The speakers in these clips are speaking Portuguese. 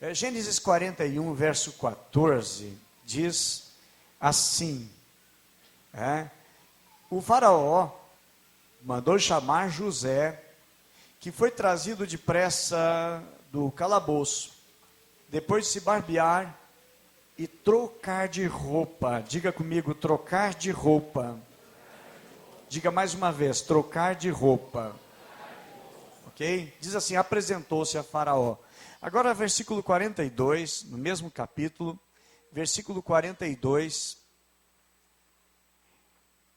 Gênesis 41, verso 14, diz assim, o faraó mandou chamar José, que foi trazido depressa do calabouço, depois de se barbear e trocar de roupa. Diga comigo, trocar de roupa. Diga mais uma vez, trocar de roupa. Ok? Diz assim, apresentou-se a faraó. Agora versículo 42, no mesmo capítulo, versículo 42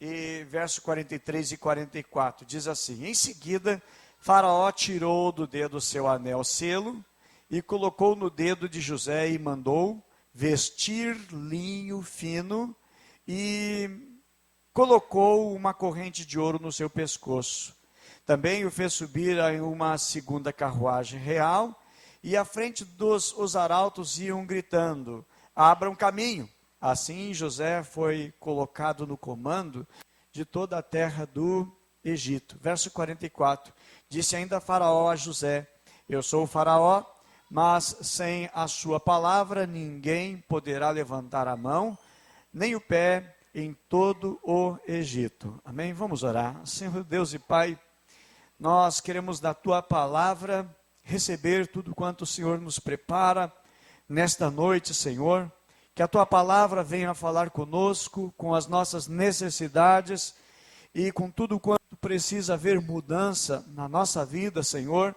e verso 43 e 44, diz assim, em seguida, faraó tirou do dedo seu anel selo e colocou no dedo de José e mandou vestir linho fino e colocou uma corrente de ouro no seu pescoço. Também o fez subir em uma segunda carruagem real, e à frente os arautos iam gritando, abram caminho. Assim José foi colocado no comando de toda a terra do Egito. Verso 44, disse ainda Faraó a José, eu sou o Faraó, mas sem a sua palavra ninguém poderá levantar a mão, nem o pé em todo o Egito. Amém? Vamos orar. Senhor Deus e Pai, nós queremos da Tua palavra receber tudo quanto o Senhor nos prepara nesta noite, Senhor. Que a Tua palavra venha falar conosco, com as nossas necessidades e com tudo quanto precisa haver mudança na nossa vida, Senhor,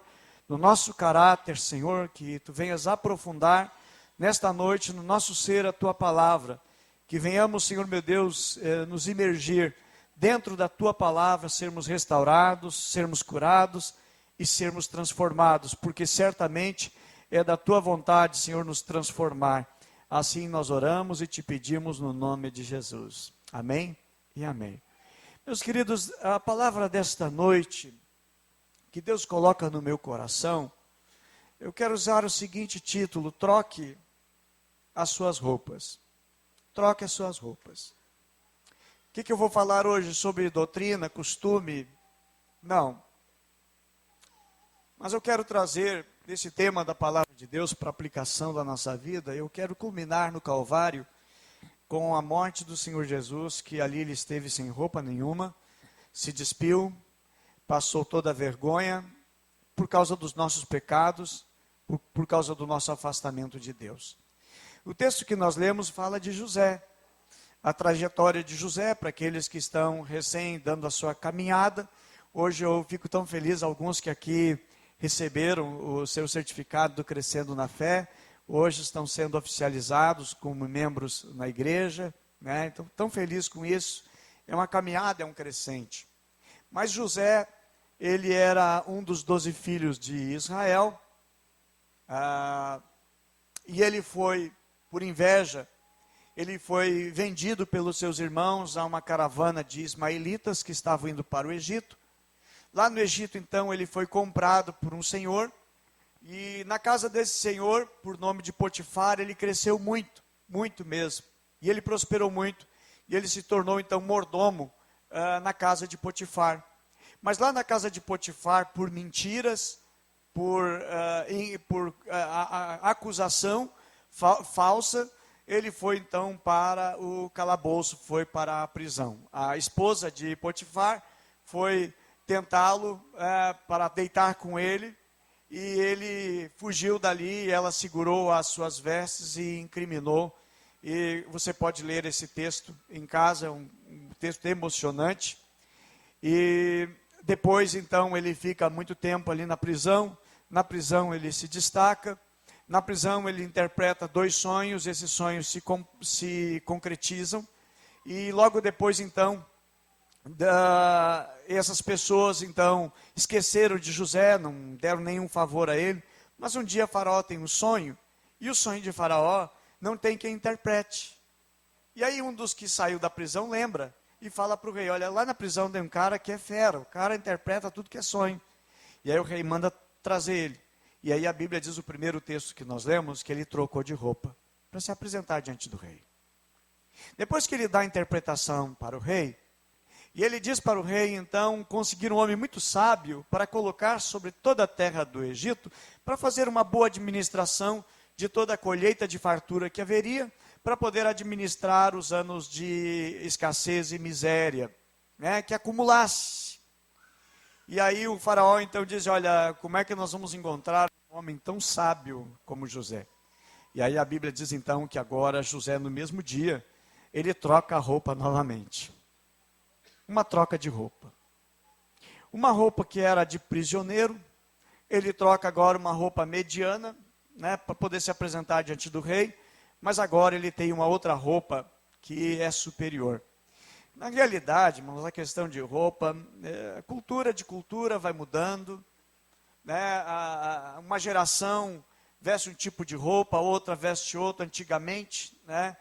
no nosso caráter, Senhor, que Tu venhas aprofundar nesta noite no nosso ser a Tua palavra. Que venhamos, Senhor meu Deus, nos imergir dentro da Tua palavra, sermos restaurados, sermos curados e sermos transformados, porque certamente é da Tua vontade, Senhor, nos transformar. Assim nós oramos e te pedimos no nome de Jesus. Amém e amém. Meus queridos, a palavra desta noite, que Deus coloca no meu coração, eu quero usar o seguinte título, troque as suas roupas. Troque as suas roupas. O que eu vou falar hoje sobre doutrina, costume? Não. Mas eu quero trazer esse tema da palavra de Deus para aplicação da nossa vida. Eu quero culminar no Calvário com a morte do Senhor Jesus, que ali ele esteve sem roupa nenhuma, se despiu, passou toda a vergonha por causa dos nossos pecados, por causa do nosso afastamento de Deus. O texto que nós lemos fala de José, a trajetória de José, para aqueles que estão recém dando a sua caminhada. Hoje eu fico tão feliz, alguns que aqui receberam o seu certificado do Crescendo na Fé, hoje estão sendo oficializados como membros na igreja, né? Então, tão feliz com isso. É uma caminhada, é um crescente. Mas José, ele era um dos 12 filhos de Israel, e ele foi, por inveja, ele foi vendido pelos seus irmãos a uma caravana de ismaelitas que estavam indo para o Egito. Lá no Egito, então, ele foi comprado por um senhor, e na casa desse senhor, por nome de Potifar, ele cresceu muito, muito mesmo. E ele prosperou muito, e ele se tornou, então, mordomo na casa de Potifar. Mas lá na casa de Potifar, por mentiras, por acusação falsa, ele foi, então, para o calabouço, foi para a prisão. A esposa de Potifar foi tentá-lo para deitar com ele, e ele fugiu dali, ela segurou as suas vestes e incriminou. E você pode ler esse texto em casa, um texto emocionante. E depois, então, ele fica muito tempo ali na prisão ele se destaca, na prisão ele interpreta 2 sonhos, esses sonhos se concretizam, e logo depois, então, essas pessoas, então, esqueceram de José, não deram nenhum favor a ele, mas um dia Faraó tem um sonho, e o sonho de Faraó não tem quem interprete. E aí um dos que saiu da prisão lembra, e fala para o rei, olha, lá na prisão tem um cara que é fera, o cara interpreta tudo que é sonho. E aí o rei manda trazer ele. E aí a Bíblia diz, o primeiro texto que nós lemos, que ele trocou de roupa, para se apresentar diante do rei. Depois que ele dá a interpretação para o rei, e ele diz para o rei, então, conseguir um homem muito sábio para colocar sobre toda a terra do Egito, para fazer uma boa administração de toda a colheita de fartura que haveria, para poder administrar os anos de escassez e miséria, né, que acumulasse. E aí o faraó então diz, olha, como é que nós vamos encontrar um homem tão sábio como José? E aí a Bíblia diz então que agora José, no mesmo dia, ele troca a roupa novamente. Uma troca de roupa. Uma roupa que era de prisioneiro, ele troca agora uma roupa mediana, né, para poder se apresentar diante do rei, mas agora ele tem uma outra roupa que é superior. Na realidade, irmãos, a questão de roupa, cultura de cultura vai mudando, né, uma geração veste um tipo de roupa, outra veste outra. Antigamente, né,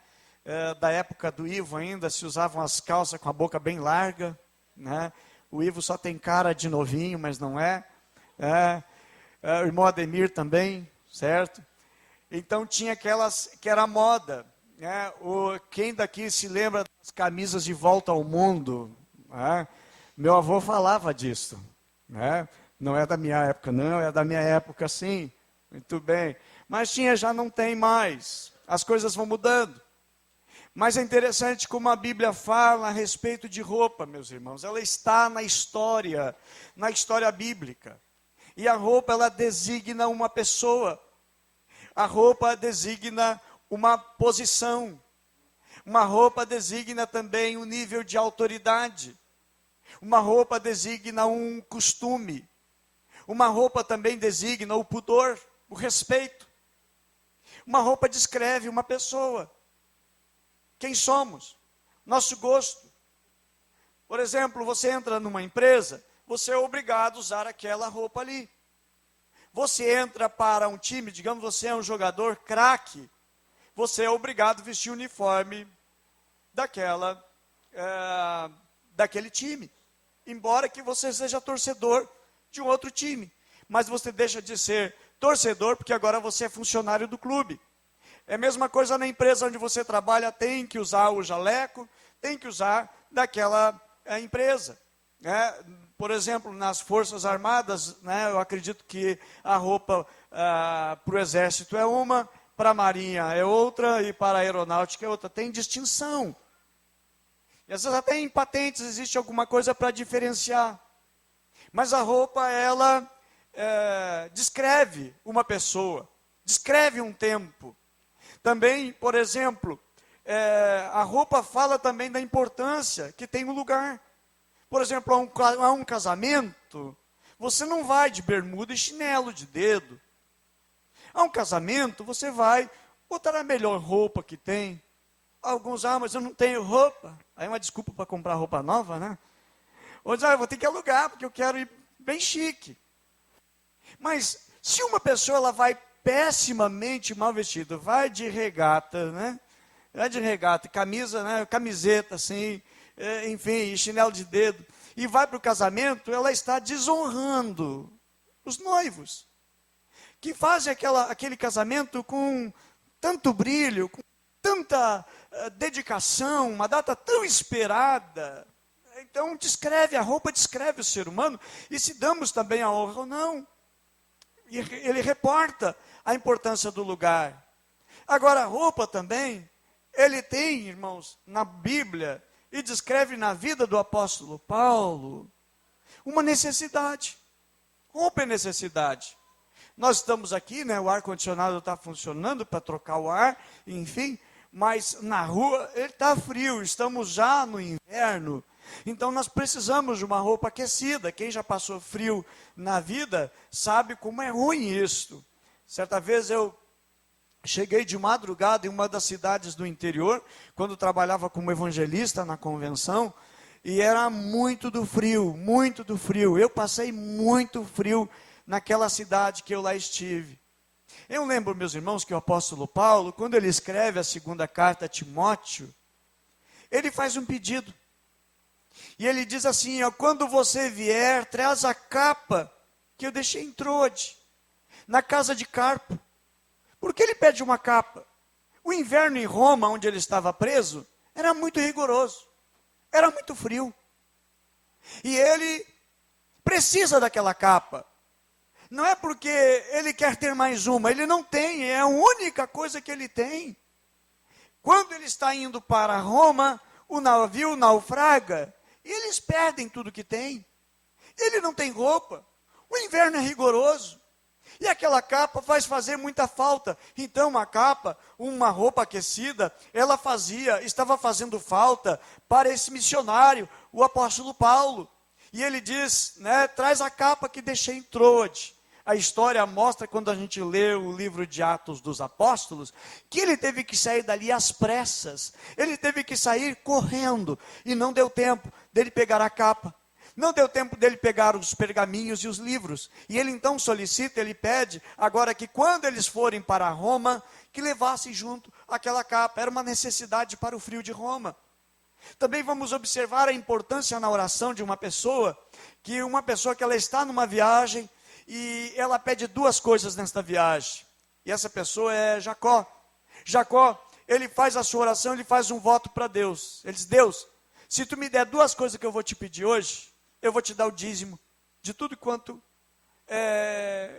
da época do Ivo ainda, se usavam as calças com a boca bem larga, né, o Ivo só tem cara de novinho, mas não é, o irmão Ademir também, certo? Então tinha aquelas que era moda, né? Quem daqui se lembra das camisas de volta ao mundo? Né? Meu avô falava disso, né? Não é da minha época, não, é da minha época sim, muito bem. Mas já não tem mais, as coisas vão mudando. Mas é interessante como a Bíblia fala a respeito de roupa, meus irmãos. Ela está na história bíblica. E a roupa, ela designa uma pessoa. A roupa designa uma posição. Uma roupa designa também um nível de autoridade. Uma roupa designa um costume. Uma roupa também designa o pudor, o respeito. Uma roupa descreve uma pessoa. Quem somos? Nosso gosto. Por exemplo, você entra numa empresa, você é obrigado a usar aquela roupa ali. Você entra para um time, digamos, você é um jogador craque, você é obrigado a vestir o uniforme daquele time. Embora que você seja torcedor de um outro time. Mas você deixa de ser torcedor porque agora você é funcionário do clube. É a mesma coisa na empresa onde você trabalha, tem que usar o jaleco, tem que usar daquela empresa. Né? Por exemplo, nas Forças Armadas, né, eu acredito que a roupa para o Exército é uma, para a Marinha é outra e para a Aeronáutica é outra. Tem distinção. E às vezes até em patentes existe alguma coisa para diferenciar. Mas a roupa, ela descreve uma pessoa, descreve um tempo. Também, por exemplo, a roupa fala também da importância que tem o lugar. Por exemplo, a um casamento, você não vai de bermuda e chinelo de dedo. A um casamento, você vai botar a melhor roupa que tem. Alguns, mas eu não tenho roupa. Aí é uma desculpa para comprar roupa nova, né? Outros, eu vou ter que alugar, porque eu quero ir bem chique. Mas, se uma pessoa ela vai pessimamente mal vestido, vai de regata, né? Vai de regata, camisa, né? Camiseta, assim, enfim, chinelo de dedo, e vai para o casamento, ela está desonrando os noivos, que fazem aquele casamento com tanto brilho, com tanta dedicação, uma data tão esperada. Então, a roupa descreve o ser humano, e se damos também a honra ou não. E ele reporta a importância do lugar. Agora, a roupa também, ele tem, irmãos, na Bíblia, e descreve na vida do apóstolo Paulo, uma necessidade. Roupa é necessidade. Nós estamos aqui, né, o ar-condicionado está funcionando para trocar o ar, enfim, mas na rua ele está frio, estamos já no inverno. Então nós precisamos de uma roupa aquecida. Quem já passou frio na vida sabe como é ruim isso. Certa vez eu cheguei de madrugada em uma das cidades do interior, quando trabalhava como evangelista na convenção, e era muito do frio, muito do frio. Eu passei muito frio naquela cidade que eu lá estive. Eu lembro, meus irmãos, que o apóstolo Paulo, quando ele escreve a segunda carta a Timóteo, ele faz um pedido. E ele diz assim, quando você vier, traz a capa que eu deixei em Troade, na casa de Carpo. Por que ele pede uma capa? O inverno em Roma, onde ele estava preso, era muito rigoroso, era muito frio. E ele precisa daquela capa. Não é porque ele quer ter mais uma, ele não tem, é a única coisa que ele tem. Quando ele está indo para Roma, o navio naufraga, e eles perdem tudo que tem. Ele não tem roupa, o inverno é rigoroso, e aquela capa faz fazer muita falta. Então uma capa, uma roupa aquecida, estava fazendo falta para esse missionário, o apóstolo Paulo. E ele diz, né, traz a capa que deixei em Troade. A história mostra, quando a gente lê o livro de Atos dos Apóstolos, que ele teve que sair dali às pressas. Ele teve que sair correndo, e não deu tempo dele pegar a capa. Não deu tempo dele pegar os pergaminhos e os livros. E ele então solicita, ele pede, agora que quando eles forem para Roma, que levassem junto aquela capa. Era uma necessidade para o frio de Roma. Também vamos observar a importância na oração de uma pessoa, que ela está numa viagem, e ela pede duas coisas nesta viagem. E essa pessoa é Jacó. Jacó, ele faz a sua oração, ele faz um voto para Deus. Ele diz, Deus, se tu me der duas coisas que eu vou te pedir hoje, eu vou te dar o dízimo de tudo quanto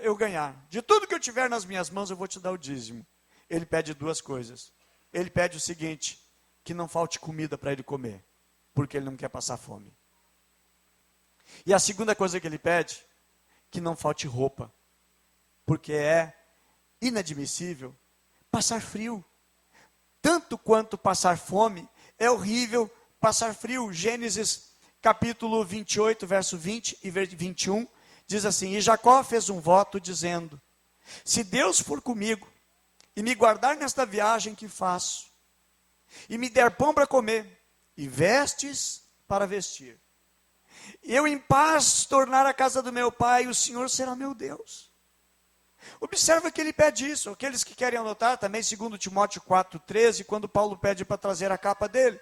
eu ganhar. De tudo que eu tiver nas minhas mãos, eu vou te dar o dízimo. Ele pede duas coisas. Ele pede o seguinte, que não falte comida para ele comer, porque ele não quer passar fome. E a segunda coisa que ele pede, que não falte roupa, porque é inadmissível passar frio. Tanto quanto passar fome, é horrível passar frio. Gênesis capítulo 28, verso 20 e 21, diz assim, e Jacó fez um voto dizendo, se Deus for comigo, e me guardar nesta viagem que faço, e me der pão para comer, e vestes para vestir, eu em paz tornar a casa do meu pai, o Senhor será meu Deus. Observa que ele pede isso. Aqueles que querem anotar também, 2 Timóteo 4,13, quando Paulo pede para trazer a capa dele.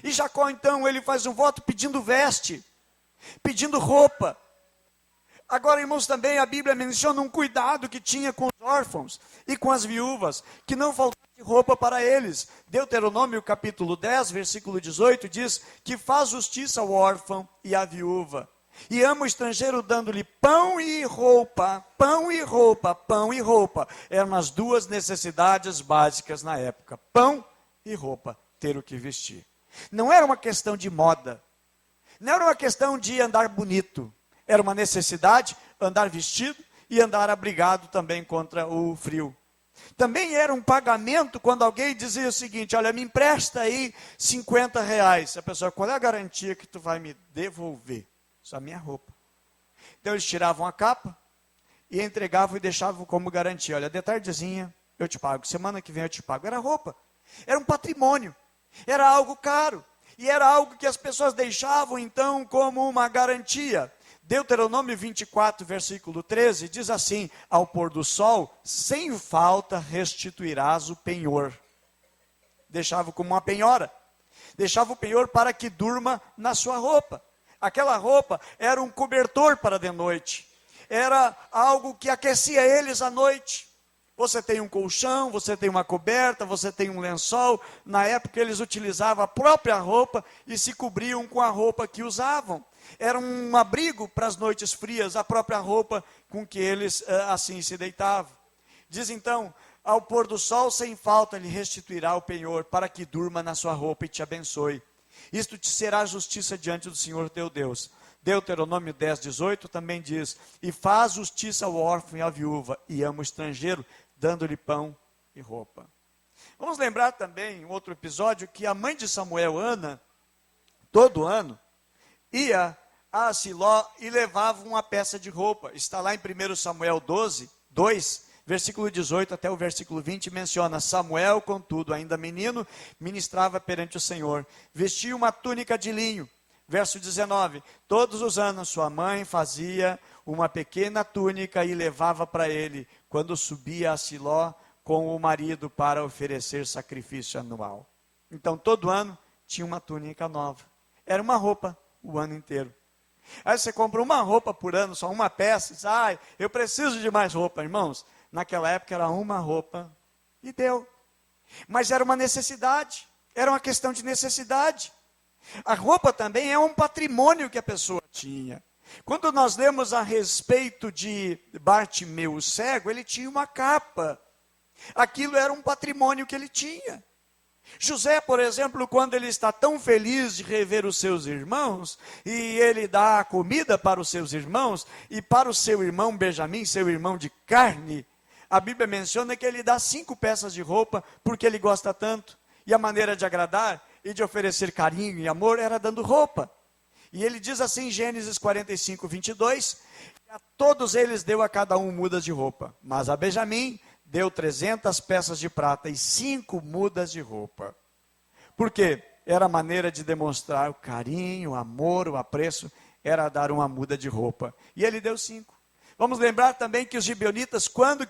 E Jacó então, ele faz um voto pedindo veste, pedindo roupa. Agora, irmãos, também a Bíblia menciona um cuidado que tinha com os órfãos e com as viúvas, que não faltasse roupa para eles. Deuteronômio capítulo 10, versículo 18, diz que faz justiça ao órfão e à viúva, e ama o estrangeiro dando-lhe pão e roupa, pão e roupa, pão e roupa. Eram as duas necessidades básicas na época, pão e roupa, ter o que vestir. Não era uma questão de moda, não era uma questão de andar bonito, era uma necessidade andar vestido e andar abrigado também contra o frio. Também era um pagamento quando alguém dizia o seguinte, olha, me empresta aí R$50. A pessoa, qual é a garantia que tu vai me devolver? Só a minha roupa. Então eles tiravam a capa e entregavam e deixavam como garantia. Olha, de tardezinha eu te pago, semana que vem eu te pago. Era roupa, era um patrimônio, era algo caro. E era algo que as pessoas deixavam então como uma garantia. Deuteronômio 24, versículo 13, diz assim, ao pôr do sol, sem falta restituirás o penhor. Deixava como uma penhora. Deixava o penhor para que durma na sua roupa. Aquela roupa era um cobertor para de noite. Era algo que aquecia eles à noite. Você tem um colchão, você tem uma coberta, você tem um lençol. Na época eles utilizavam a própria roupa e se cobriam com a roupa que usavam. Era um abrigo para as noites frias, a própria roupa com que eles assim se deitavam. Diz então, ao pôr do sol sem falta lhe restituirá o penhor, para que durma na sua roupa e te abençoe. Isto te será justiça diante do Senhor teu Deus. Deuteronômio 10, 18 também diz, e faz justiça ao órfão e à viúva, e ama o estrangeiro, dando-lhe pão e roupa. Vamos lembrar também, em outro episódio, que a mãe de Samuel, Ana, todo ano, ia a Siló e levava uma peça de roupa. Está lá em 1 Samuel 12, 2, versículo 18 até o versículo 20, menciona, Samuel, contudo, ainda menino, ministrava perante o Senhor, vestia uma túnica de linho. Verso 19, todos os anos sua mãe fazia uma pequena túnica e levava para ele, quando subia a Siló com o marido para oferecer sacrifício anual. Então, todo ano tinha uma túnica nova. Era uma roupa o ano inteiro. Aí você compra uma roupa por ano, só uma peça, diz, eu preciso de mais roupa, irmãos. Naquela época era uma roupa e deu. Mas era uma necessidade, era uma questão de necessidade. A roupa também é um patrimônio que a pessoa tinha. Quando nós lemos a respeito de Bartimeu o cego, ele tinha uma capa. Aquilo era um patrimônio que ele tinha. José, por exemplo, quando ele está tão feliz de rever os seus irmãos, e ele dá a comida para os seus irmãos, e para o seu irmão Benjamim, seu irmão de carne, a Bíblia menciona que ele dá 5 peças de roupa, porque ele gosta tanto, e a maneira de agradar e de oferecer carinho e amor era dando roupa. E ele diz assim em Gênesis 45, 22, a todos eles deu a cada um mudas de roupa, mas a Benjamim deu 300 peças de prata e 5 mudas de roupa. Por quê? Era a maneira de demonstrar o carinho, o amor, o apreço, era dar uma muda de roupa. E ele deu 5. Vamos lembrar também que os gibeonitas, quando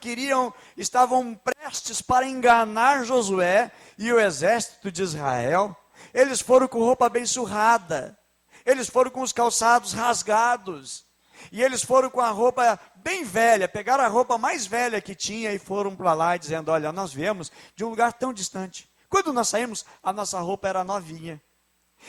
estavam prestes para enganar Josué e o exército de Israel, eles foram com roupa bem surrada, eles foram com os calçados rasgados, e eles foram com a roupa bem velha, pegaram a roupa mais velha que tinha e foram para lá dizendo, olha, nós viemos de um lugar tão distante. Quando nós saímos, a nossa roupa era novinha.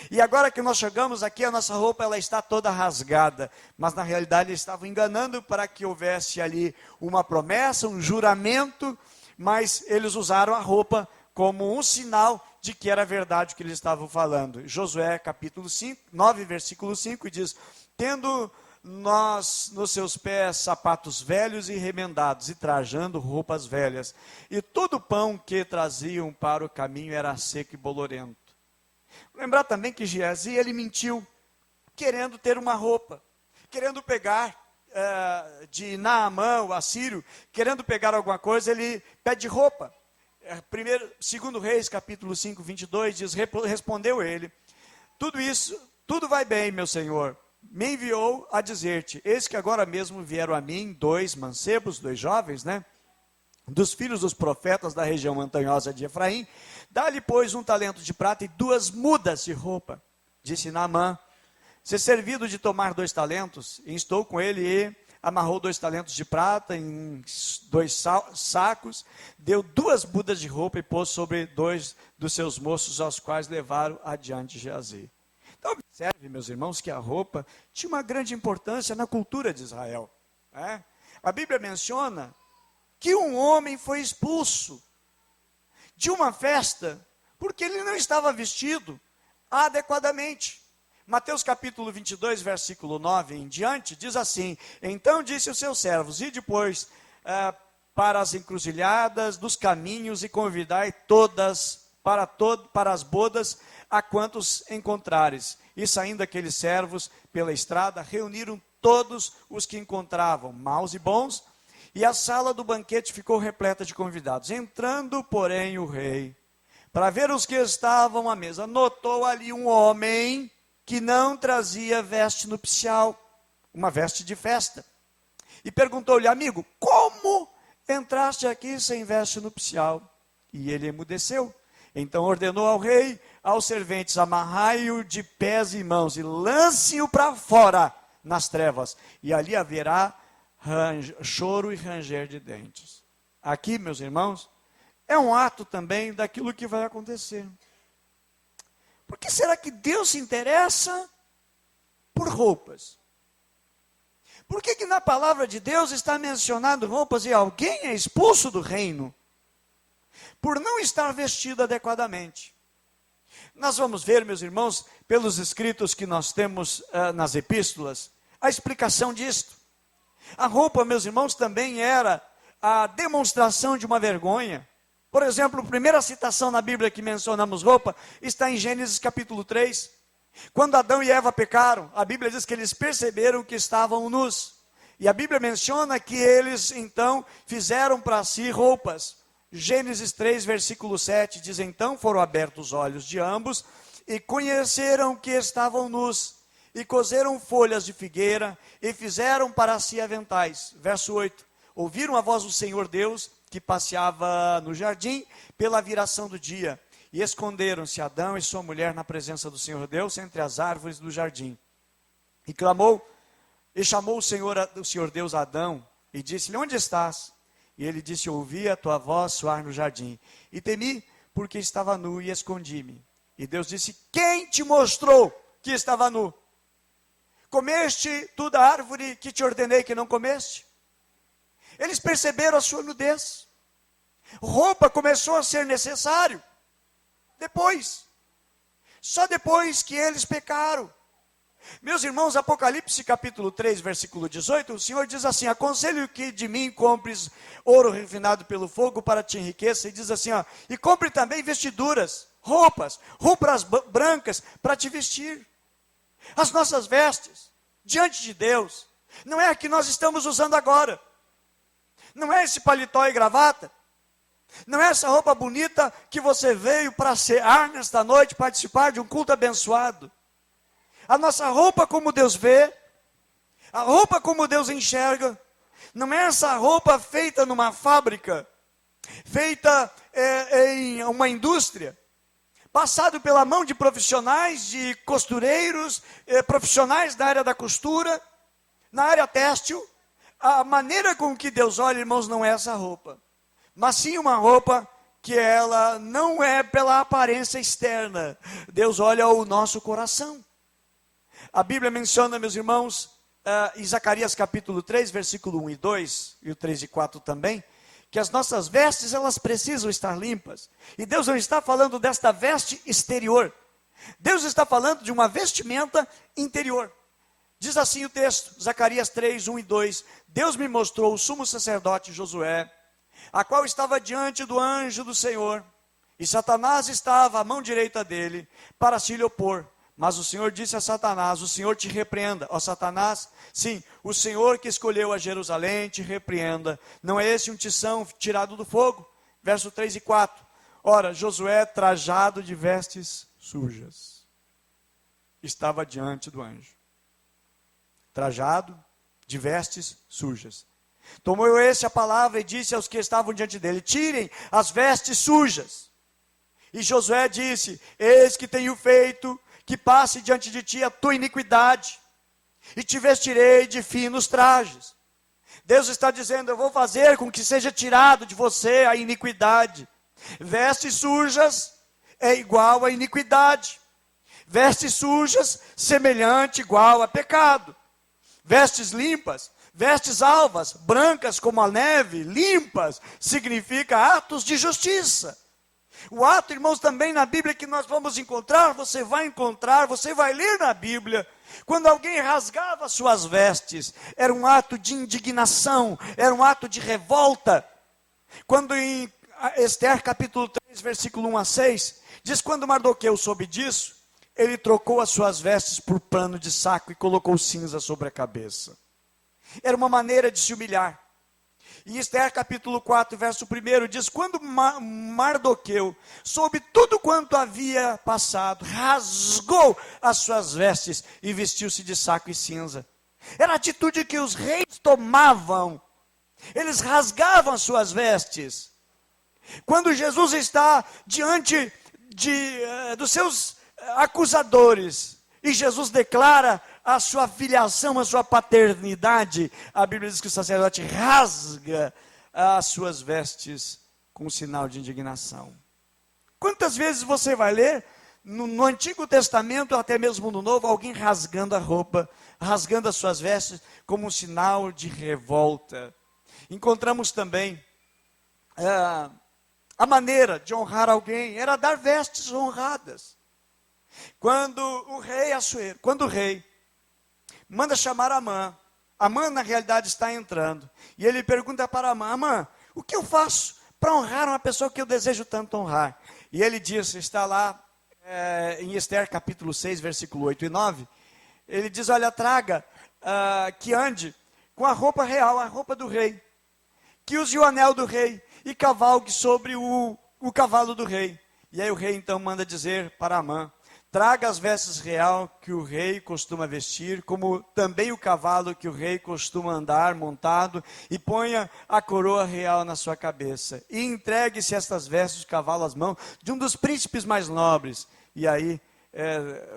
E agora que nós chegamos aqui, a nossa roupa ela está toda rasgada. Mas na realidade eles estavam enganando para que houvesse ali uma promessa, um juramento, mas eles usaram a roupa como um sinal de que era verdade o que eles estavam falando. Josué capítulo 9, versículo 5, diz, tendo nós nos seus pés sapatos velhos e remendados, e trajando roupas velhas, e todo o pão que traziam para o caminho era seco e bolorento. Lembrar também que Geazi, ele mentiu, querendo ter uma roupa, querendo pegar de Naamã, o assírio, querendo pegar alguma coisa, ele pede roupa. 2 Reis capítulo 5, 22, diz, respondeu ele, tudo vai bem, meu senhor, me enviou a dizer-te, eis que agora mesmo vieram a mim 2 mancebos, 2 jovens, dos filhos dos profetas da região montanhosa de Efraim, dá-lhe, pois, 1 talento de prata e 2 mudas de roupa. Disse Naamã, se servido de tomar 2 talentos, e estou com ele, e amarrou 2 talentos de prata em 2 sacos, deu 2 mudas de roupa e pôs sobre 2 dos seus moços, aos quais levaram adiante Geazi. Então, observe, meus irmãos, que a roupa tinha uma grande importância na cultura de Israel. A Bíblia menciona que um homem foi expulso de uma festa porque ele não estava vestido adequadamente. Mateus capítulo 22, versículo 9 em diante, diz assim, então disse aos seus servos, e depois para as encruzilhadas dos caminhos e convidai para as bodas a quantos encontrares. E saindo aqueles servos pela estrada, reuniram todos os que encontravam, maus e bons, e a sala do banquete ficou repleta de convidados. Entrando, porém, o rei, para ver os que estavam à mesa, notou ali um homem que não trazia veste nupcial, uma veste de festa. E perguntou-lhe, amigo, como entraste aqui sem veste nupcial? E ele emudeceu. Então ordenou ao rei, aos serventes, amarrai-o de pés e mãos e lance-o para fora nas trevas, e ali haverá choro e ranger de dentes. Aqui, meus irmãos, é um ato também daquilo que vai acontecer. Por que será que Deus se interessa por roupas? Por que na palavra de Deus está mencionado roupas e alguém é expulso do reino? Por não estar vestido adequadamente. Nós vamos ver, meus irmãos, pelos escritos que nós temos nas epístolas, a explicação disto. A roupa, meus irmãos, também era a demonstração de uma vergonha. Por exemplo, a primeira citação na Bíblia que mencionamos roupa está em Gênesis capítulo 3. Quando Adão e Eva pecaram, a Bíblia diz que eles perceberam que estavam nus. E a Bíblia menciona que eles, então, fizeram para si roupas. Gênesis 3, versículo 7, diz, então foram abertos os olhos de ambos, e conheceram que estavam nus, e coseram folhas de figueira, e fizeram para si aventais. Verso 8, ouviram a voz do Senhor Deus, que passeava no jardim, pela viração do dia, e esconderam-se Adão e sua mulher na presença do Senhor Deus, entre as árvores do jardim. E clamou, e chamou o Senhor Deus a Adão, e disse-lhe, onde estás? E ele disse, ouvi a tua voz soar no jardim, e temi, porque estava nu, e escondi-me. E Deus disse, quem te mostrou que estava nu? comeste tu da árvore que te ordenei que não comeste? Eles perceberam a sua nudez. Roupa começou a ser necessário. Depois. Só depois que eles pecaram. Meus irmãos, Apocalipse capítulo 3, versículo 18, o Senhor diz assim: aconselho que de mim compres ouro refinado pelo fogo para te enriqueça. E diz assim, ó, e compre também vestiduras, roupas brancas para te vestir. As nossas vestes, diante de Deus, não é a que nós estamos usando agora. Não é esse paletó e gravata. Não é essa roupa bonita que você veio para cear nesta noite, participar de um culto abençoado. A nossa roupa como Deus vê, a roupa como Deus enxerga, não é essa roupa feita numa fábrica, feita em uma indústria, passado pela mão de profissionais, de costureiros, profissionais da área da costura, na área têxtil. A maneira com que Deus olha, irmãos, não é essa roupa, mas sim uma roupa que ela não é pela aparência externa. Deus olha o nosso coração. A Bíblia menciona, meus irmãos, em Zacarias capítulo 3, versículo 1 e 2, e o 3 e 4 também, que as nossas vestes, elas precisam estar limpas. E Deus não está falando desta veste exterior. Deus está falando de uma vestimenta interior. Diz assim o texto, Zacarias 3, 1 e 2, Deus me mostrou o sumo sacerdote Josué, a qual estava diante do anjo do Senhor, e Satanás estava à mão direita dele, para se lhe opor. Mas o Senhor disse a Satanás, o Senhor te repreenda. Ó Satanás, sim, o Senhor que escolheu a Jerusalém te repreenda. Não é esse um tição tirado do fogo? Verso 3 e 4. Ora, Josué, trajado de vestes sujas, estava diante do anjo. Trajado de vestes sujas. Tomou esse a palavra e disse aos que estavam diante dele, tirem as vestes sujas. E Josué disse, eis que tenho feito que passe diante de ti a tua iniquidade, e te vestirei de finos trajes. Deus está dizendo, eu vou fazer com que seja tirado de você a iniquidade. Vestes sujas é igual a iniquidade. Vestes sujas, semelhante, igual a pecado. Vestes limpas, vestes alvas, brancas como a neve, limpas, significa atos de justiça. O ato, irmãos, também na Bíblia que nós vamos encontrar, você vai ler na Bíblia, quando alguém rasgava suas vestes, era um ato de indignação, era um ato de revolta. Quando em Esther capítulo 3, versículo 1 a 6, diz, quando Mardoqueu soube disso, ele trocou as suas vestes por pano de saco e colocou cinza sobre a cabeça. Era uma maneira de se humilhar. Em Esther capítulo 4, verso 1, diz, quando Mardoqueu soube tudo quanto havia passado, rasgou as suas vestes e vestiu-se de saco e cinza. Era a atitude que os reis tomavam. Eles rasgavam as suas vestes. Quando Jesus está diante dos seus acusadores, e Jesus declara a sua filiação, a sua paternidade, a Bíblia diz que o sacerdote rasga as suas vestes com sinal de indignação. Quantas vezes você vai ler no Antigo Testamento, até mesmo no Novo, alguém rasgando a roupa, rasgando as suas vestes como um sinal de revolta? Encontramos também a maneira de honrar alguém, era dar vestes honradas. Quando o rei Assuero, quando o rei manda chamar Amã na realidade está entrando, e ele pergunta para Amã, o que eu faço para honrar uma pessoa que eu desejo tanto honrar? E ele diz, está lá em Esther capítulo 6, versículo 8 e 9, ele diz, olha, traga que ande com a roupa real, a roupa do rei, que use o anel do rei, e cavalgue sobre o cavalo do rei. E aí o rei então manda dizer para Amã, traga as vestes real que o rei costuma vestir, como também o cavalo que o rei costuma andar montado, e ponha a coroa real na sua cabeça. E entregue-se estas vestes do cavalo às mãos de um dos príncipes mais nobres. E aí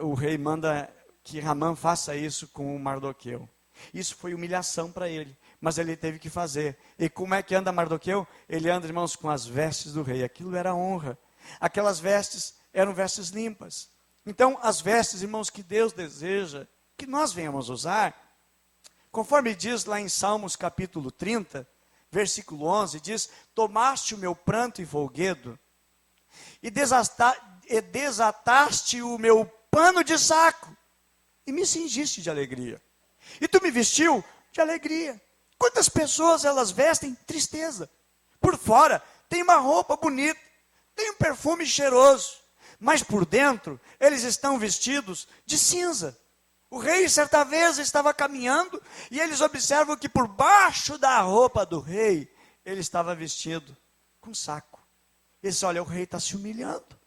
o rei manda que Amã faça isso com o Mardoqueu. Isso foi humilhação para ele, mas ele teve que fazer. E como é que anda Mardoqueu? Ele anda, irmãos, com as vestes do rei. Aquilo era honra. Aquelas vestes eram vestes limpas. Então, as vestes, irmãos, que Deus deseja que nós venhamos usar, conforme diz lá em Salmos capítulo 30, versículo 11, diz: tomaste o meu pranto e folguedo, e desataste o meu pano de saco, e me cingiste de alegria. E tu me vestiu de alegria. Quantas pessoas elas vestem tristeza? Por fora tem uma roupa bonita, tem um perfume cheiroso, mas por dentro eles estão vestidos de cinza. O rei certa vez estava caminhando e eles observam que por baixo da roupa do rei ele estava vestido com saco. Eles olha, o rei está se humilhando.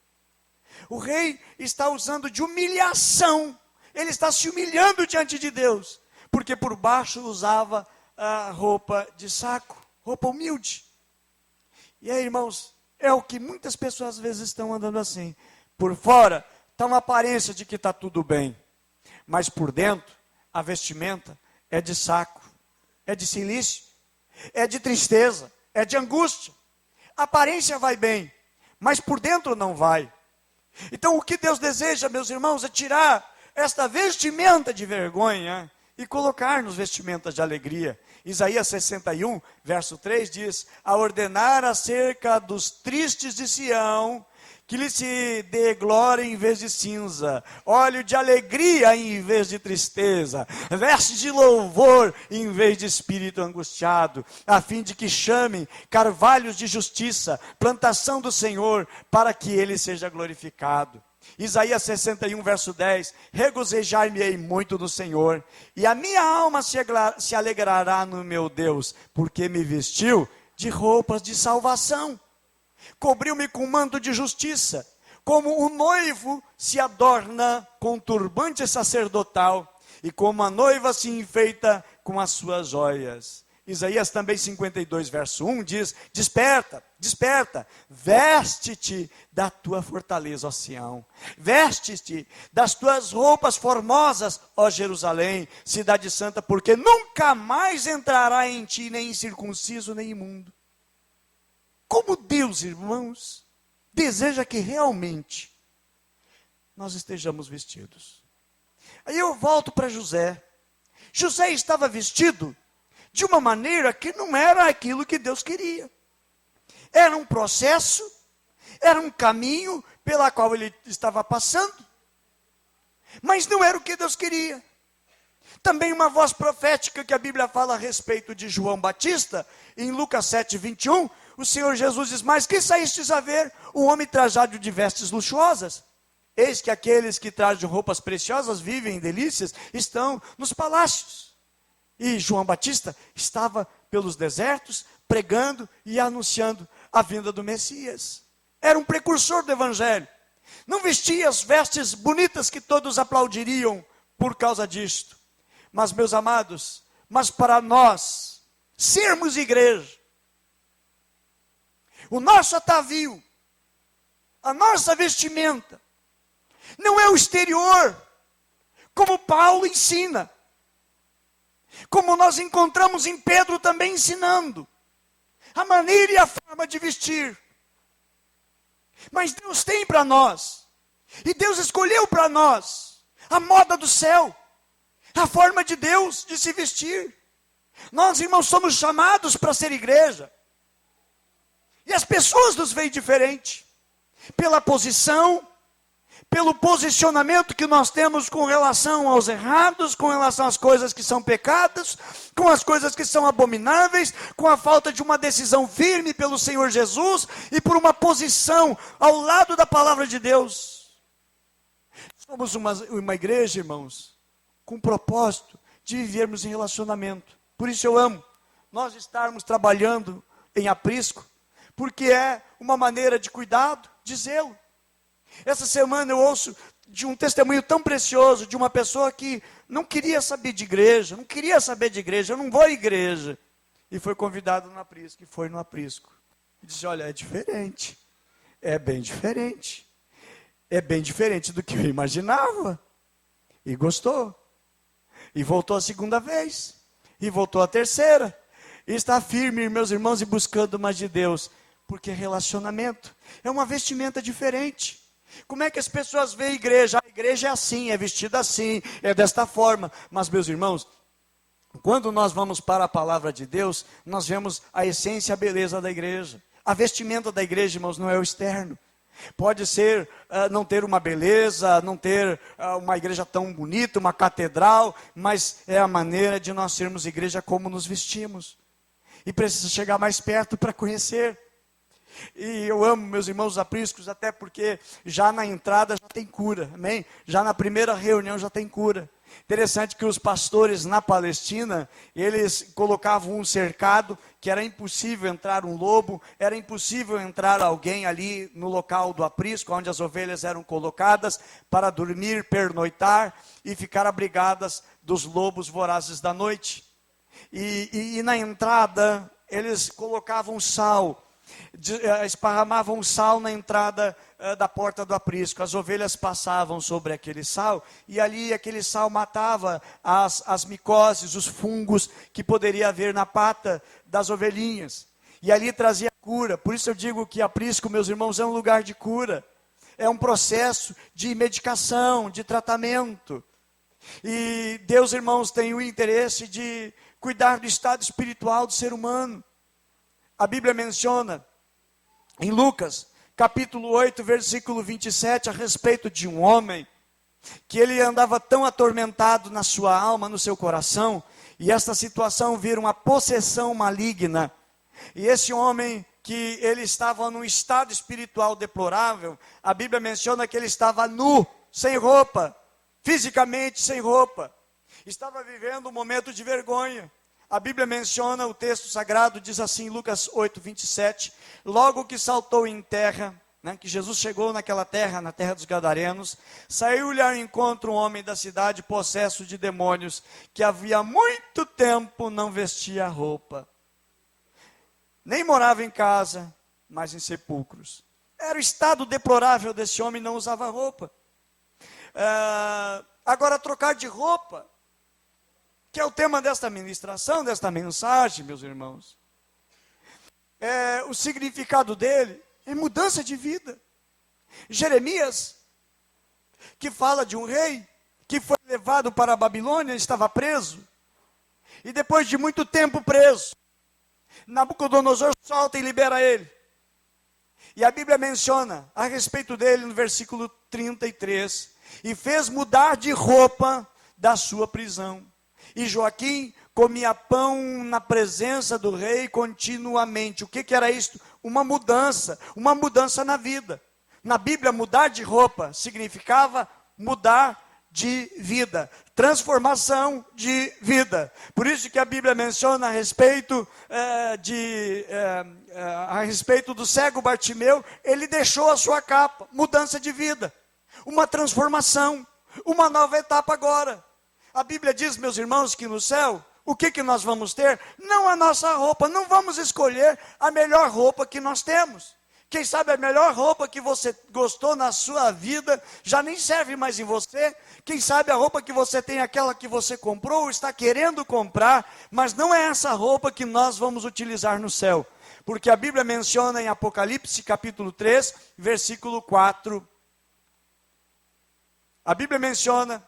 O rei está usando de humilhação. Ele está se humilhando diante de Deus, porque por baixo usava a roupa de saco, roupa humilde. E aí, irmãos, é o que muitas pessoas às vezes estão andando assim. Por fora está uma aparência de que está tudo bem, mas por dentro a vestimenta é de saco, é de cilício, é de tristeza, é de angústia. A aparência vai bem, mas por dentro não vai. Então o que Deus deseja, meus irmãos, é tirar esta vestimenta de vergonha e colocar-nos vestimentas de alegria. Isaías 61, verso 3 diz: a ordenar acerca dos tristes de Sião, que lhe se dê glória em vez de cinza, óleo de alegria em vez de tristeza, veste de louvor em vez de espírito angustiado, a fim de que chamem carvalhos de justiça, plantação do Senhor, para que ele seja glorificado. Isaías 61, verso 10, regozijai-me-ei muito no Senhor, e a minha alma se alegrará no meu Deus, porque me vestiu de roupas de salvação, cobriu-me com manto de justiça, como o noivo se adorna com turbante sacerdotal, e como a noiva se enfeita com as suas joias. Isaías também 52, verso 1 diz: desperta, desperta, veste-te da tua fortaleza, ó Sião, veste-te das tuas roupas formosas, ó Jerusalém, cidade santa, porque nunca mais entrará em ti nem incircunciso nem imundo. Como Deus, irmãos, deseja que realmente nós estejamos vestidos. Aí eu volto para José. José estava vestido de uma maneira que não era aquilo que Deus queria. Era um processo, era um caminho pela qual ele estava passando, mas não era o que Deus queria. Também uma voz profética que a Bíblia fala a respeito de João Batista, em Lucas 7, 21, o Senhor Jesus diz: mas que saístes a ver? Um homem trajado de vestes luxuosas. Eis que aqueles que trazem roupas preciosas vivem em delícias, estão nos palácios. E João Batista estava pelos desertos, pregando e anunciando a vinda do Messias. Era um precursor do Evangelho. Não vestia as vestes bonitas que todos aplaudiriam por causa disto. Mas, meus amados, mas para nós sermos igreja, o nosso atavio, a nossa vestimenta, não é o exterior, como Paulo ensina. Como nós encontramos em Pedro também ensinando a maneira e a forma de vestir. Mas Deus tem para nós, e Deus escolheu para nós a moda do céu, a forma de Deus de se vestir. Nós, irmãos, somos chamados para ser igreja, e as pessoas nos veem diferente, pela posição, pelo posicionamento que nós temos com relação aos errados, com relação às coisas que são pecados, com as coisas que são abomináveis, com a falta de uma decisão firme pelo Senhor Jesus, e por uma posição ao lado da palavra de Deus. Somos uma igreja, irmãos, com propósito de vivermos em relacionamento. Por isso eu amo nós estarmos trabalhando em aprisco, porque é uma maneira de cuidado, de zelo. Essa semana eu ouço de um testemunho tão precioso, de uma pessoa que não queria saber de igreja, eu não vou à igreja. E foi convidado no aprisco, e foi no aprisco. E disse: olha, é diferente, é bem diferente do que eu imaginava. E gostou. E voltou a segunda vez, e voltou a terceira. E está firme, meus irmãos, e buscando mais de Deus, porque relacionamento é uma vestimenta diferente. Como é que as pessoas veem a igreja? A igreja é assim, é vestida assim, é desta forma. Mas, meus irmãos, quando nós vamos para a palavra de Deus, nós vemos a essência e a beleza da igreja. A vestimenta da igreja, irmãos, não é o externo. Pode ser não ter uma beleza, não ter uma igreja tão bonita, uma catedral, mas é a maneira de nós sermos igreja como nos vestimos. E precisa chegar mais perto para conhecer. E eu amo meus irmãos apriscos, até porque já na entrada já tem cura, amém? Já na primeira reunião já tem cura. Interessante que os pastores na Palestina, eles colocavam um cercado, que era impossível entrar um lobo, era impossível entrar alguém ali no local do aprisco, onde as ovelhas eram colocadas, para dormir, pernoitar e ficar abrigadas dos lobos vorazes da noite. E na entrada, eles colocavam sal, esparramavam sal na entrada da porta do aprisco. As ovelhas passavam sobre aquele sal, e ali aquele sal matava as micoses, os fungos que poderia haver na pata das ovelhinhas, e ali trazia cura. Por isso eu digo que aprisco, meus irmãos, é um lugar de cura, é um processo de medicação, de tratamento. E Deus, irmãos, tem o interesse de cuidar do estado espiritual do ser humano. A Bíblia menciona em Lucas, capítulo 8, versículo 27, a respeito de um homem, que ele andava tão atormentado na sua alma, no seu coração, e esta situação vira uma possessão maligna. E esse homem, que ele estava num estado espiritual deplorável, a Bíblia menciona que ele estava nu, sem roupa, fisicamente sem roupa, estava vivendo um momento de vergonha. A Bíblia menciona, o texto sagrado diz assim, Lucas 8, 27, logo que saltou em terra, que Jesus chegou naquela terra, na terra dos Gadarenos, saiu-lhe ao encontro um homem da cidade, possesso de demônios, que havia muito tempo não vestia roupa, nem morava em casa, mas em sepulcros. Era o estado deplorável desse homem, não usava roupa. Agora, trocar de roupa, que é o tema desta ministração, desta mensagem, meus irmãos, o significado dele é mudança de vida. Jeremias, que fala de um rei que foi levado para a Babilônia, estava preso, e depois de muito tempo preso, Nabucodonosor solta e libera ele. E a Bíblia menciona a respeito dele no versículo 33, e fez mudar de roupa da sua prisão. E Joaquim comia pão na presença do rei continuamente. O que era isto? Uma mudança na vida. Na Bíblia, mudar de roupa significava mudar de vida, transformação de vida. Por isso que a Bíblia menciona a respeito do cego Bartimeu, ele deixou a sua capa, mudança de vida, uma transformação, uma nova etapa agora. A Bíblia diz, meus irmãos, que no céu, o que nós vamos ter? Não a nossa roupa, não vamos escolher a melhor roupa que nós temos. Quem sabe a melhor roupa que você gostou na sua vida, já nem serve mais em você. Quem sabe a roupa que você tem, aquela que você comprou, ou está querendo comprar, mas não é essa roupa que nós vamos utilizar no céu. Porque a Bíblia menciona em Apocalipse capítulo 3, versículo 4. A Bíblia menciona,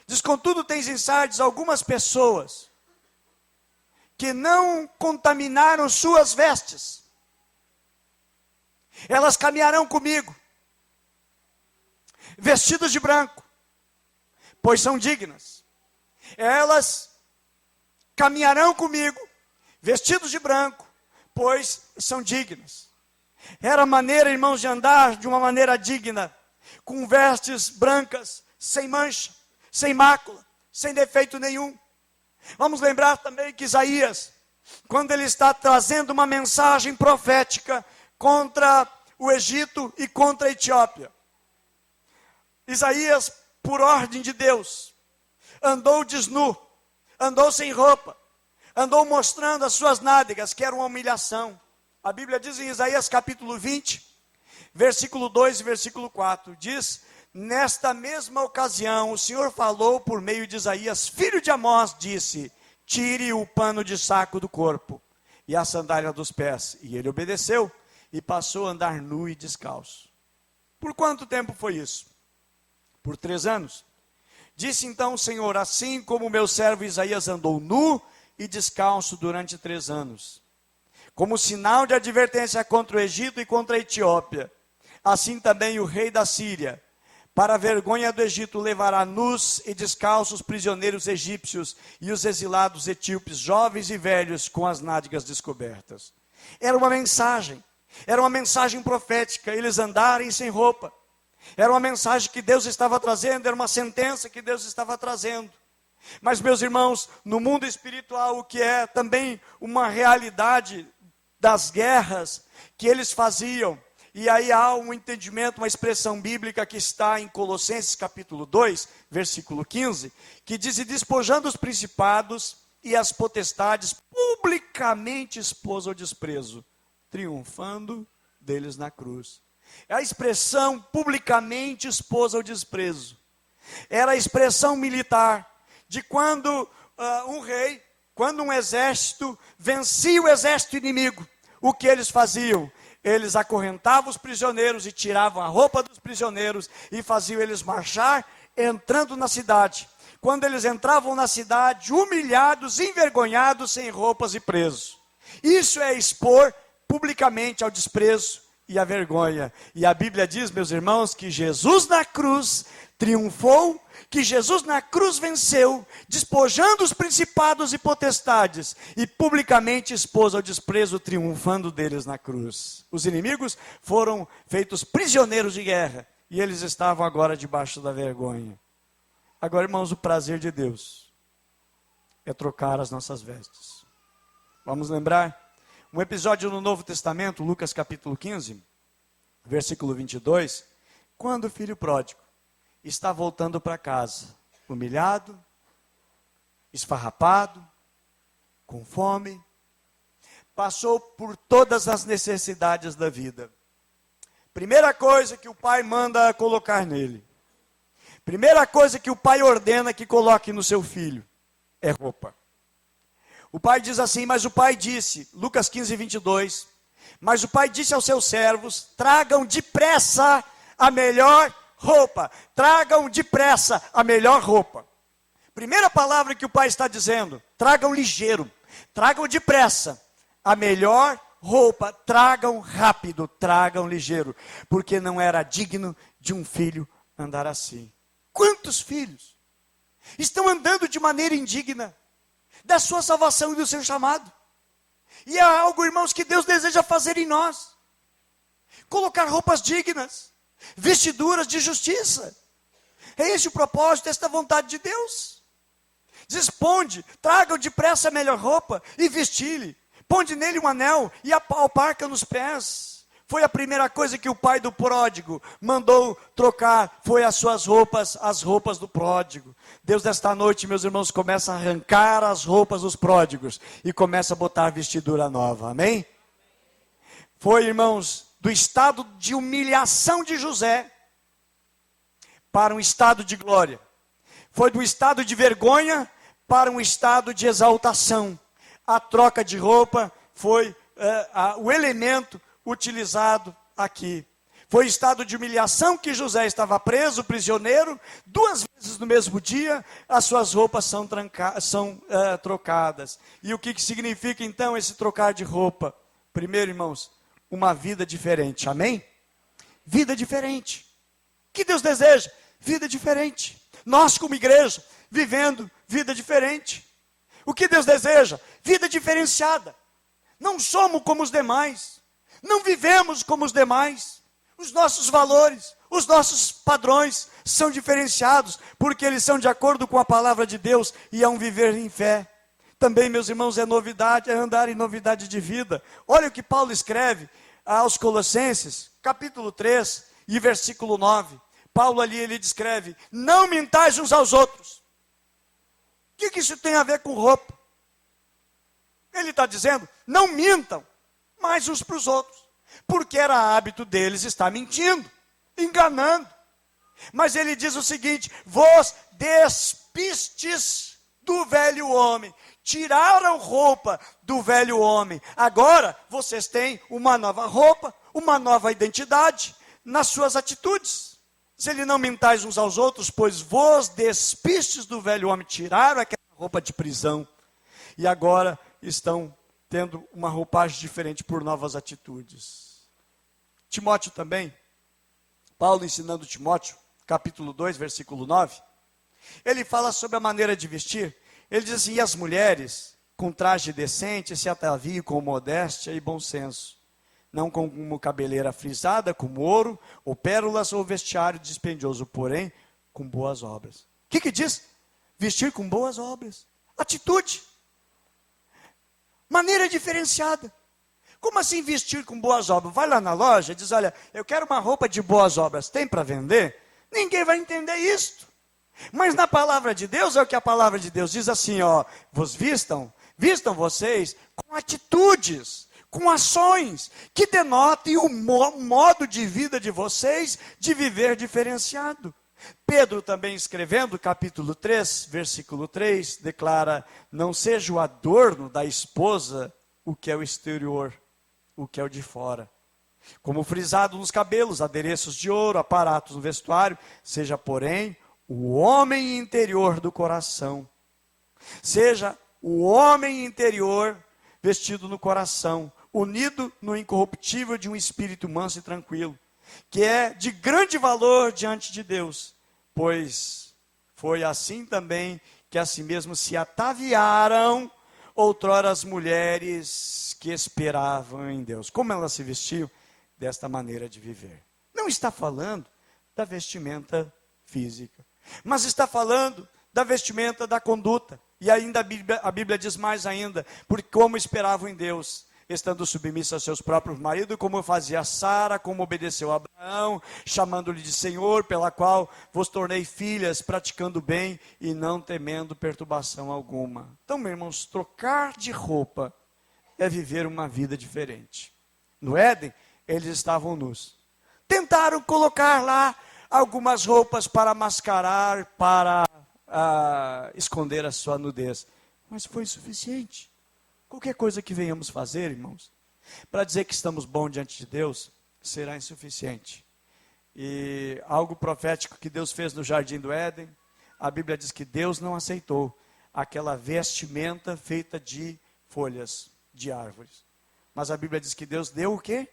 diz, contudo tens em Sardes algumas pessoas que não contaminaram suas vestes. Elas caminharão comigo, vestidas de branco, pois são dignas. Elas caminharão comigo, vestidos de branco, pois são dignas. Era a maneira, irmãos, de andar de uma maneira digna, com vestes brancas, sem mancha, sem mácula, sem defeito nenhum. Vamos lembrar também que Isaías, quando ele está trazendo uma mensagem profética contra o Egito e contra a Etiópia, Isaías, por ordem de Deus, andou desnu, andou sem roupa, andou mostrando as suas nádegas, que era uma humilhação. A Bíblia diz em Isaías capítulo 20, versículo 2 e versículo 4, diz, nesta mesma ocasião, o Senhor falou por meio de Isaías, filho de Amós, disse, tire o pano de saco do corpo e a sandália dos pés. E ele obedeceu e passou a andar nu e descalço. Por quanto tempo foi isso? por 3 anos. Disse então o Senhor: assim como meu servo Isaías andou nu e descalço durante 3 anos, como sinal de advertência contra o Egito e contra a Etiópia, assim também o rei da Síria, para a vergonha do Egito, levará nus e descalços prisioneiros egípcios e os exilados etíopes, jovens e velhos, com as nádegas descobertas. Era uma mensagem profética, eles andarem sem roupa. Era uma mensagem que Deus estava trazendo, era uma sentença que Deus estava trazendo. Mas, meus irmãos, no mundo espiritual, o que é também uma realidade das guerras que eles faziam, e aí há um entendimento, uma expressão bíblica que está em Colossenses capítulo 2, versículo 15, que diz: e despojando os principados e as potestades, publicamente expôs ao desprezo, triunfando deles na cruz. A expressão publicamente expôs ao desprezo era a expressão militar de quando um rei, quando um exército vencia o exército inimigo, o que eles faziam? Eles acorrentavam os prisioneiros e tiravam a roupa dos prisioneiros e faziam eles marchar entrando na cidade. Quando eles entravam na cidade, humilhados, envergonhados, sem roupas e presos. Isso é expor publicamente ao desprezo e à vergonha. E a Bíblia diz, meus irmãos, que Jesus na cruz triunfou, que Jesus na cruz venceu, despojando os principados e potestades, e publicamente expôs ao desprezo, triunfando deles na cruz. Os inimigos foram feitos prisioneiros de guerra, e eles estavam agora debaixo da vergonha. Agora, irmãos, o prazer de Deus é trocar as nossas vestes. Vamos lembrar um episódio no Novo Testamento, Lucas capítulo 15, versículo 22, quando o filho pródigo está voltando para casa, humilhado, esfarrapado, com fome, passou por todas as necessidades da vida. Primeira coisa que o pai manda colocar nele, primeira coisa que o pai ordena que coloque no seu filho, é roupa. O pai diz assim, mas o pai disse, Lucas 15, 22, mas o pai disse aos seus servos, tragam depressa a melhor roupa, tragam depressa a melhor roupa. Primeira palavra que o pai está dizendo, tragam ligeiro, tragam depressa a melhor roupa, tragam rápido, tragam ligeiro, porque não era digno de um filho andar assim. Quantos filhos estão andando de maneira indigna da sua salvação e do seu chamado? E é algo, irmãos, que Deus deseja fazer em nós. Colocar roupas dignas, vestiduras de justiça. É esse o propósito, esta vontade de Deus. Responde, tragam depressa a melhor roupa e vesti-lhe. Ponde nele um anel e a alparca nos pés. Foi a primeira coisa que o pai do pródigo mandou trocar, foi as suas roupas, as roupas do pródigo. Deus, nesta noite, meus irmãos, começa a arrancar as roupas dos pródigos e começa a botar vestidura nova, amém? Foi, irmãos, do estado de humilhação de José para um estado de glória. Foi do estado de vergonha para um estado de exaltação. A troca de roupa foi o elemento utilizado aqui. Foi estado de humilhação que José estava preso, prisioneiro, 2 vezes no mesmo dia, as suas roupas são trocadas. E o que significa então esse trocar de roupa? Primeiro, irmãos, uma vida diferente, amém? Vida diferente. O que Deus deseja? Vida diferente. Nós como igreja, vivendo vida diferente. O que Deus deseja? Vida diferenciada. Não somos como os demais. Não vivemos como os demais. Os nossos valores, os nossos padrões são diferenciados, porque eles são de acordo com a palavra de Deus e é um viver em fé. Também, meus irmãos, é novidade, é andar em novidade de vida. Olha o que Paulo escreve aos Colossenses, capítulo 3 e versículo 9. Paulo ali, ele descreve, não mintais uns aos outros. O que isso tem a ver com roupa? Ele está dizendo, não mintam mais uns para os outros, porque era hábito deles estar mentindo, enganando. Mas ele diz o seguinte, vos despistes do velho homem, tiraram roupa do velho homem, agora vocês têm uma nova roupa, uma nova identidade nas suas atitudes. Se ele não mentais uns aos outros, pois vos despistes do velho homem, tiraram aquela roupa de prisão, e agora estão tendo uma roupagem diferente por novas atitudes. Timóteo também, Paulo ensinando Timóteo, capítulo 2, versículo 9, ele fala sobre a maneira de vestir. Ele diz assim: e as mulheres, com traje decente, se ataviem com modéstia e bom senso, não como cabeleira frisada, como ouro, ou pérolas, ou vestiário dispendioso, porém, com boas obras. O que diz? Vestir com boas obras. Atitude. Maneira diferenciada. Como assim vestir com boas obras? Vai lá na loja e diz: olha, eu quero uma roupa de boas obras, tem para vender? Ninguém vai entender isto. Mas na palavra de Deus, é o que a palavra de Deus diz assim, ó: vos vistam vocês com atitudes, com ações, que denotem o modo de vida de vocês, de viver diferenciado. Pedro também escrevendo, capítulo 3, versículo 3, declara: não seja o adorno da esposa o que é o exterior, o que é o de fora. Como frisado nos cabelos, adereços de ouro, aparatos no vestuário, seja, porém, o homem interior do coração. Seja o homem interior vestido no coração, unido no incorruptível de um espírito manso e tranquilo, que é de grande valor diante de Deus, pois foi assim também que a si mesmo se ataviaram outrora as mulheres que esperavam em Deus. Como elas se vestiam? Desta maneira de viver. Não está falando da vestimenta física, mas está falando da vestimenta da conduta. E ainda a Bíblia diz mais ainda: porque como esperavam em Deus, estando submissa a seus próprios maridos, como fazia Sara, como obedeceu a Abraão, chamando-lhe de Senhor, pela qual vos tornei filhas, praticando bem e não temendo perturbação alguma. Então, meus irmãos, trocar de roupa é viver uma vida diferente. No Éden, eles estavam nus. Tentaram colocar lá algumas roupas para mascarar, para esconder a sua nudez. Mas foi suficiente. Qualquer coisa que venhamos fazer, irmãos, para dizer que estamos bons diante de Deus, será insuficiente. E algo profético que Deus fez no jardim do Éden, a Bíblia diz que Deus não aceitou aquela vestimenta feita de folhas de árvores. Mas a Bíblia diz que Deus deu o quê?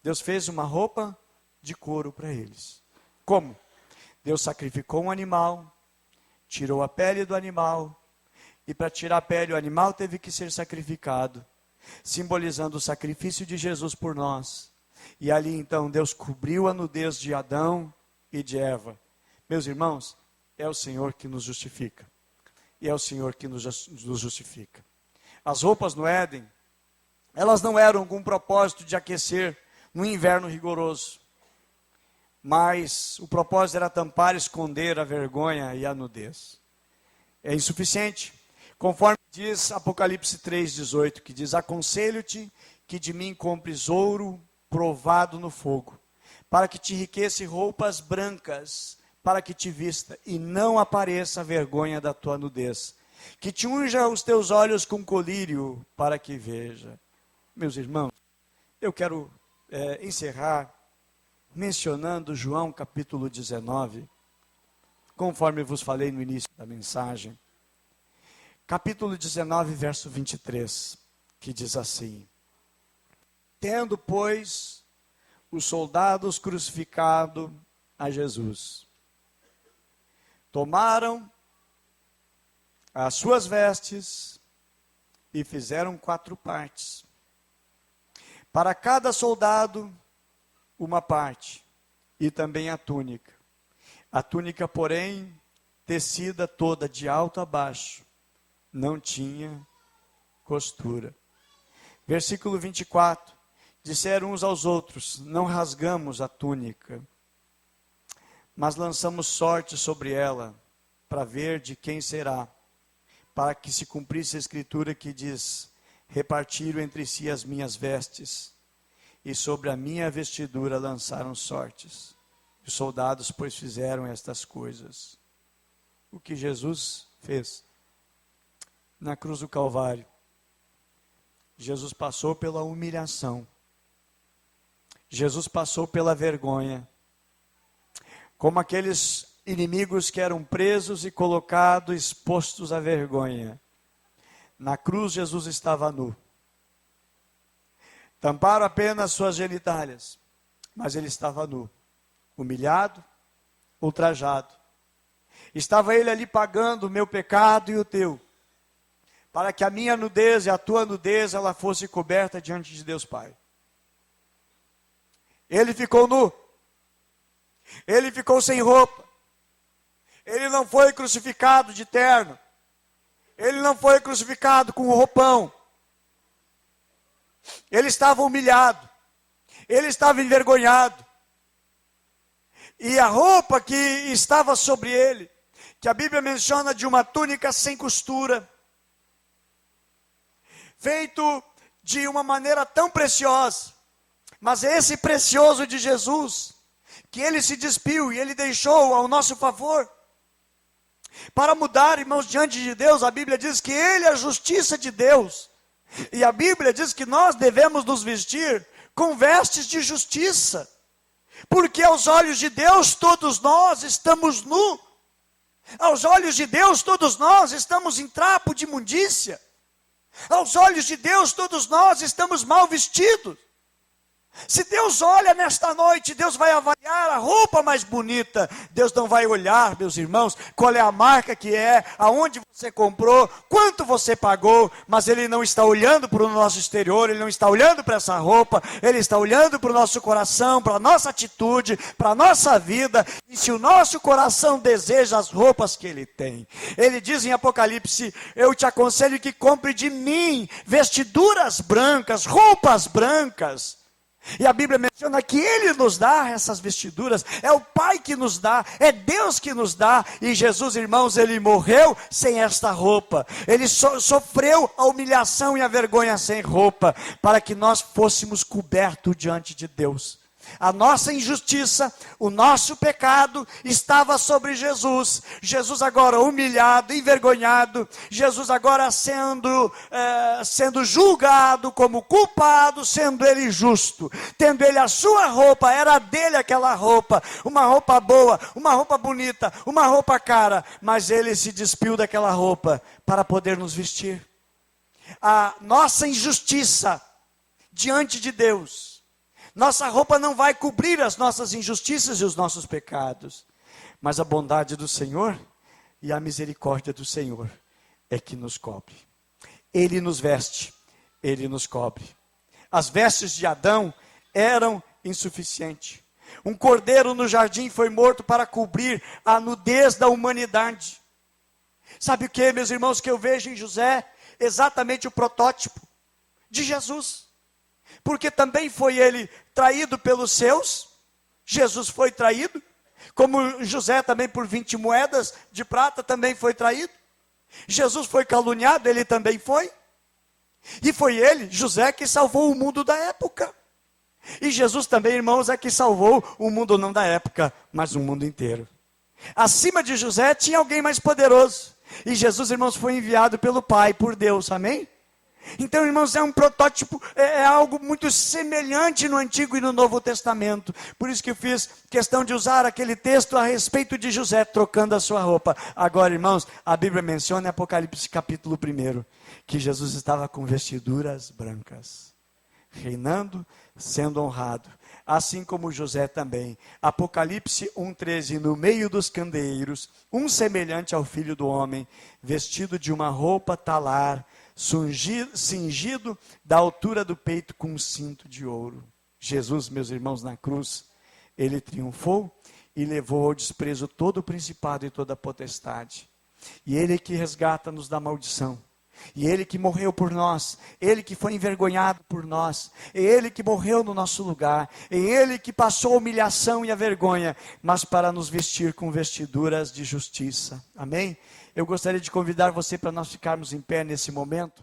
Deus fez uma roupa de couro para eles. Como? Deus sacrificou um animal, tirou a pele do animal, e para tirar a pele o animal teve que ser sacrificado, simbolizando o sacrifício de Jesus por nós. E ali então Deus cobriu a nudez de Adão e de Eva. Meus irmãos, é o Senhor que nos justifica. E é o Senhor que nos justifica. As roupas no Éden, elas não eram com o propósito de aquecer no inverno rigoroso, mas o propósito era tampar, esconder a vergonha e a nudez. É insuficiente, conforme diz Apocalipse 3,18, que diz: aconselho-te que de mim compres ouro provado no fogo, para que te enriqueça roupas brancas, para que te vista e não apareça a vergonha da tua nudez, que te unja os teus olhos com colírio, para que veja. Meus irmãos, eu quero encerrar mencionando João capítulo 19, conforme vos falei no início da mensagem. Capítulo 19, verso 23, que diz assim: tendo, pois, os soldados crucificado a Jesus, tomaram as suas vestes e fizeram 4 partes. Para cada soldado, uma parte, e também a túnica. A túnica, porém, tecida toda de alto a baixo, não tinha costura. Versículo 24, disseram uns aos outros: não rasgamos a túnica, mas lançamos sorte sobre ela, para ver de quem será, para que se cumprisse a escritura que diz: repartiram entre si as minhas vestes, e sobre a minha vestidura lançaram sortes. Os soldados, pois, fizeram estas coisas. O que Jesus fez na cruz do Calvário, Jesus passou pela humilhação, Jesus passou pela vergonha, como aqueles inimigos que eram presos e colocados, expostos à vergonha. Na cruz, Jesus estava nu. Tamparam apenas suas genitálias, mas ele estava nu, humilhado, ultrajado. Estava ele ali pagando o meu pecado e o teu, para que a minha nudez e a tua nudez, ela fosse coberta diante de Deus Pai. Ele ficou nu, ele ficou sem roupa, ele não foi crucificado de terno, ele não foi crucificado com roupão, ele estava humilhado, ele estava envergonhado, e a roupa que estava sobre ele, que a Bíblia menciona de uma túnica sem costura, feito de uma maneira tão preciosa, mas esse precioso de Jesus, que ele se despiu e ele deixou ao nosso favor, para mudar, irmãos, diante de Deus. A Bíblia diz que ele é a justiça de Deus, e a Bíblia diz que nós devemos nos vestir com vestes de justiça, porque aos olhos de Deus todos nós estamos nus, aos olhos de Deus todos nós estamos em trapo de imundícia, aos olhos de Deus todos nós estamos mal vestidos. Se Deus olha nesta noite, Deus vai avaliar a roupa mais bonita. Deus não vai olhar, meus irmãos, qual é a marca que é, aonde você comprou, quanto você pagou, mas Ele não está olhando para o nosso exterior, Ele não está olhando para essa roupa, Ele está olhando para o nosso coração, para a nossa atitude, para a nossa vida. E se o nosso coração deseja as roupas que Ele tem, Ele diz em Apocalipse: eu te aconselho que compre de mim vestiduras brancas, roupas brancas. E a Bíblia menciona que Ele nos dá essas vestiduras, é o Pai que nos dá, é Deus que nos dá. E Jesus, irmãos, Ele morreu sem esta roupa, Ele sofreu a humilhação e a vergonha sem roupa, para que nós fôssemos cobertos diante de Deus. A nossa injustiça, o nosso pecado estava sobre Jesus. Jesus agora humilhado, envergonhado, Jesus agora sendo julgado como culpado, sendo Ele justo, tendo Ele a sua roupa, era dele aquela roupa, uma roupa boa, uma roupa bonita, uma roupa cara, mas Ele se despiu daquela roupa para poder nos vestir. A nossa injustiça diante de Deus, nossa roupa não vai cobrir as nossas injustiças e os nossos pecados, mas a bondade do Senhor e a misericórdia do Senhor é que nos cobre. Ele nos veste, Ele nos cobre. As vestes de Adão eram insuficientes. Um cordeiro no jardim foi morto para cobrir a nudez da humanidade. Sabe o que, meus irmãos, que eu vejo em José? Exatamente o protótipo de Jesus. Porque também foi ele traído pelos seus, Jesus foi traído, como José também por 20 moedas de prata também foi traído. Jesus foi caluniado, ele também foi. E foi ele, José, que salvou o mundo da época. E Jesus também, irmãos, é que salvou o mundo não da época, mas o mundo inteiro. Acima de José tinha alguém mais poderoso. E Jesus, irmãos, foi enviado pelo Pai, por Deus, amém? Então, irmãos, é um protótipo, é algo muito semelhante no Antigo e no Novo Testamento. Por isso que eu fiz questão de usar aquele texto a respeito de José trocando a sua roupa. Agora, irmãos, a Bíblia menciona em Apocalipse capítulo 1, que Jesus estava com vestiduras brancas, reinando, sendo honrado, assim como José também. Apocalipse 1,13, no meio dos candeeiros, um semelhante ao Filho do Homem, vestido de uma roupa talar, cingido da altura do peito com um cinto de ouro. Jesus, meus irmãos, na cruz, Ele triunfou e levou ao desprezo todo o principado e toda a potestade. E Ele que resgata-nos da maldição. E Ele que morreu por nós, Ele que foi envergonhado por nós, é Ele que morreu no nosso lugar, é Ele que passou a humilhação e a vergonha, mas para nos vestir com vestiduras de justiça. Amém? Eu gostaria de convidar você para nós ficarmos em pé nesse momento.